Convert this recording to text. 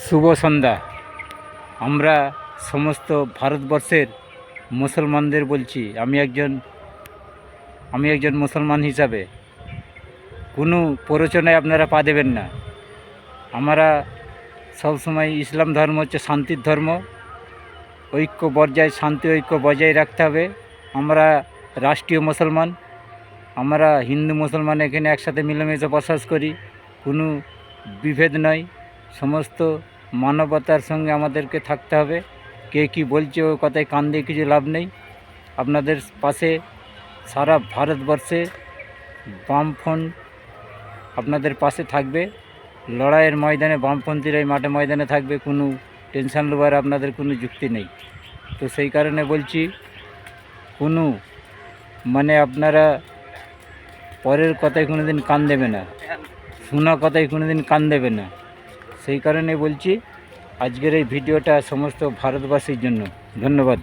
শুভ সন্ধ্যা। আমরা সমস্ত ভারতবর্ষের মুসলমানদের বলছি, আমি একজন মুসলমান হিসাবে কোনো প্ররোচনায় আপনারা পা দেবেন না। আমরা সবসময় ইসলাম ধর্ম হচ্ছে শান্তির ধর্ম। শান্তি ঐক্য বজায় রাখতে হবে। আমরা রাষ্ট্রীয় মুসলমান, আমরা হিন্দু মুসলমান এখানে একসাথে মিলেমিশে বসবাস করি। কোনো বিভেদ নয়, সমস্ত মানবতার সঙ্গে আমাদেরকে থাকতে হবে। কে কী বলছে ওই কথায় কান দিয়ে কিছু লাভ নেই। আপনাদের পাশে সারা ভারতবর্ষে বামফ্রন্ট আপনাদের পাশে থাকবে। লড়াইয়ের ময়দানে বামপন্থীরাই মাঠে ময়দানে থাকবে, কোনো টেনশন নেবার আপনাদের কোনো যুক্তি নেই। তো সেই কারণে বলছি, কোনো আপনারা পরের কথায় কোনো দিন কান দেবে না, শোনা কথায় কোনো দিন কান দেবে না। সেই কারণে বলছি, আজকের এই ভিডিওটা সমস্ত ভারতবাসীর জন্য। ধন্যবাদ।